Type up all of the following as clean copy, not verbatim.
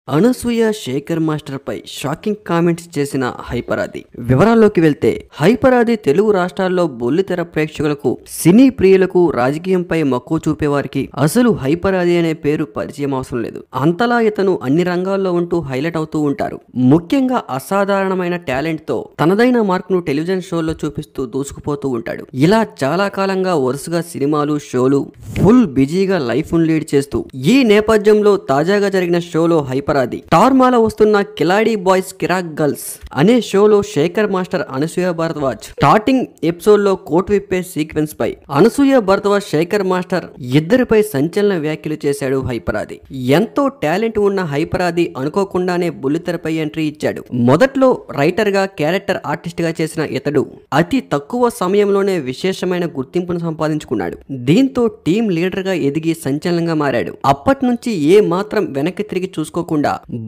Anasuya Shekhar master పై shocking comments చేసిన హైపరాది. వివరాల్లోకి వెళ్తే, హైపరాది తెలుగు రాష్ట్రాల్లో బొల్లితెర ప్రేక్షకులకు, సినీ ప్రియులకు, రాజకీయంపై మక్కువ చూపేవారికి అసలు హైపరాది అనే పేరు పరిచయం అవసరం లేదు. అంతలా ఇతను అన్ని రంగాల్లో ఉంటూ హైలైట్ అవుతూ ఉంటారు. ముఖ్యంగా అసాధారణమైన టాలెంట్ తో తనదైన మార్కును టెలివిజన్ షోల్లో చూపిస్తూ దూసుకుపోతూ ఉంటాడు. ఇలా చాలా కాలంగా వరుసగా సినిమాలు, షోలు ఫుల్ బిజీగా లైఫ్ లీడ్ చేస్తూ, ఈ నేపథ్యంలో తాజాగా జరిగిన షోలో హైపరాది టార్మాలో వస్తున్న కిలాడి బాయ్స్ కిరాక్ గర్ల్స్ అనే షోలో Shekhar master, Anasuya Bharadwaj starting episode లో కోట్ విప్పే సీక్వెన్స్ పై అనసూయ భరద్వాజ్, శేఖర్ మాస్టర్ ఇద్దరిపై సంచలన వ్యాఖ్యలు చేశాడు హైపరాది. ఎంతో టాలెంట్ ఉన్న హైపరాది అనుకోకుండానే బుల్లితెరపై ఎంట్రీ ఇచ్చాడు. మొదట్లో రైటర్ గా, క్యారెక్టర్ ఆర్టిస్ట్ గా చేసిన ఇతడు అతి తక్కువ సమయంలోనే విశేషమైన గుర్తింపును సంపాదించుకున్నాడు. దీంతో టీం లీడర్ గా ఎదిగి సంచలనంగా మారాడు. అప్పటి నుంచి ఏ మాత్రం వెనక్కి తిరిగి చూసుకోకుండా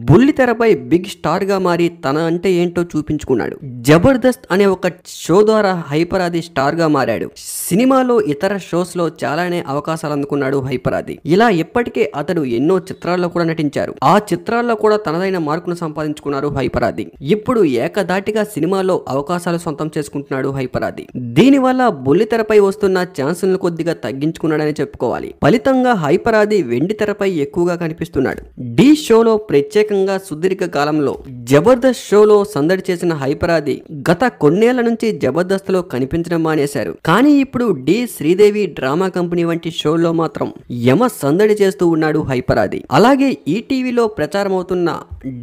బుల్లితెరపై బిగ్ స్టార్ గా మారి తన అంటే ఏంటో చూపించుకున్నాడు. జబర్దస్త్ అనే ఒక షో ద్వారా హైపరాది స్టార్ గా మారాడు. సినిమాలో, ఇతర షోస్ లో చాలానే అవకాశాలు అందుకున్నాడు హైపరాది. ఇలా ఇప్పటికే అతడు ఎన్నో చిత్రాల్లో కూడా నటించారు. ఆ చిత్రాల్లో కూడా తనదైన మార్కును సంపాదించుకున్నారు హైపరాది. ఇప్పుడు ఏకదాటిగా సినిమాలో అవకాశాలు సొంతం చేసుకుంటున్నాడు హైపరాది. దీనివల్ల బుల్లితెరపై వస్తున్న ఛాన్సులను కొద్దిగా తగ్గించుకున్నాడని చెప్పుకోవాలి. ఫలితంగా హైపరాది వెండి తెరపై ఎక్కువగా కనిపిస్తున్నాడు. డి షోలో, ప్రత్యేకంగా సుదీర్ఘ కాలంలో జబర్దస్త్ షోలో సందడి చేసిన హైపరాది గత కొన్నేళ్ల నుంచి జబర్దస్త్ లో కనిపించడం మానేశారు. కానీ ఇప్పుడు డి శ్రీదేవి డ్రామా కంపెనీ వంటి షోల్లో మాత్రం యమ సందడి చేస్తూ ఉన్నాడు హైపరాది. అలాగే ఈటీవీలో ప్రచారం అవుతున్న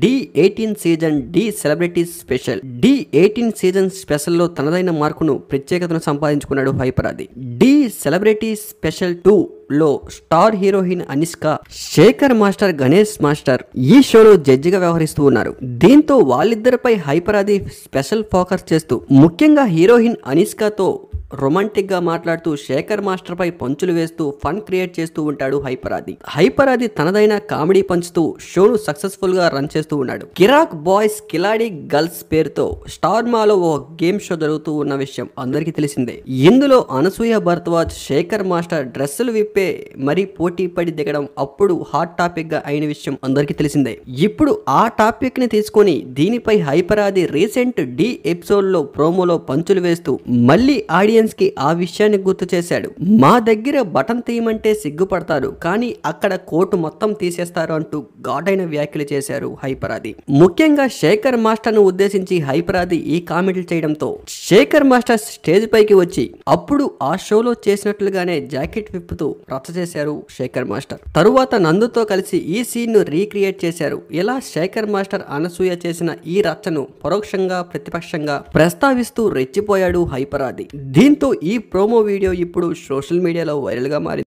డి18 సీజన్ డి సెలబ్రిటీ స్పెషల్, డి18 సీజన్ స్పెషల్ లో తనదైన మార్కును, ప్రత్యేకతను సంపాదించుకున్నాడు హైపరాది. డి సెలబ్రిటీ స్పెషల్ 2 లో star heroine Anushka, Shekhar master, Ganesh master ఈ షోలో జడ్జిగా వ్యవహరిస్తూ ఉన్నారు. దీంతో వాళ్ళిద్దరిపై హైపరాది స్పెషల్ ఫోకస్ చేస్తూ, ముఖ్యంగా హీరోయిన్ అనుష్కతో రొమాంటిక్ గా మాట్లాడుతూ, శేఖర్ మాస్టర్ పై పంచులు వేస్తూ ఫన్ క్రియేట్ చేస్తూ ఉంటాడు హైపరాది. హైపరాది తనదైన కామెడీ పంచుతూ షోను సక్సెస్ఫుల్ గా రన్ చేస్తూ ఉన్నాడు. కిరాక్ బాయ్స్ కిలాడి గర్ల్స్ పేరుతో స్టార్ మాలో ఓ గేమ్ షో జరుగుతూ ఉన్న విషయం అందరికీ తెలిసిందే. ఇందులో అనసూయ భరద్వాజ్, శేఖర్ మాస్టర్ డ్రెస్సులు విప్పే మరీ పోటీ పడి దిగడం అప్పుడు హాట్ టాపిక్ గా అయిన విషయం అందరికీ తెలిసిందే. ఇప్పుడు ఆ టాపిక్ ని తీసుకొని దీనిపై హైపరాది రీసెంట్ డి ఎపిసోడ్ లో ప్రోమోలో పంచులు వేస్తూ మళ్ళీ ఆడియన్స్ కి ఆ విషయాన్ని గుర్తు చేశాడు. మా దగ్గర బటన్ తీయమంటే సిగ్గుపడతారు, కానీ అక్కడ కోటు మొత్తం తీసేస్తారు అంటూ ఘాటైన వ్యాఖ్యలు చేశారు హైపరాది. ముఖ్యంగా శేఖర్ మాస్టర్ ను ఉద్దేశించి హైపరాది ఈ కామెంట్లు చేయడంతో శేఖర్ మాస్టర్ స్టేజ్ పైకి వచ్చి అప్పుడు ఆ షోలో చేసినట్లుగానే జాకెట్ విప్పుతూ రచ్చ చేశారు శేఖర్ మాస్టర్. తరువాత నందుతో కలిసి ఈ సీన్ ను రీక్రియేట్ చేశారు. ఇలా శేఖర్ మాస్టర్, అనసూయ చేసిన ఈ రచ్చను పరోక్షంగా, ప్రతిపక్షంగా ప్రస్తావిస్తూ రెచ్చిపోయాడు హైపరాది. దీంతో ఈ ప్రోమో వీడియో ఇప్పుడు సోషల్ మీడియాలో వైరల్ గా మారింది.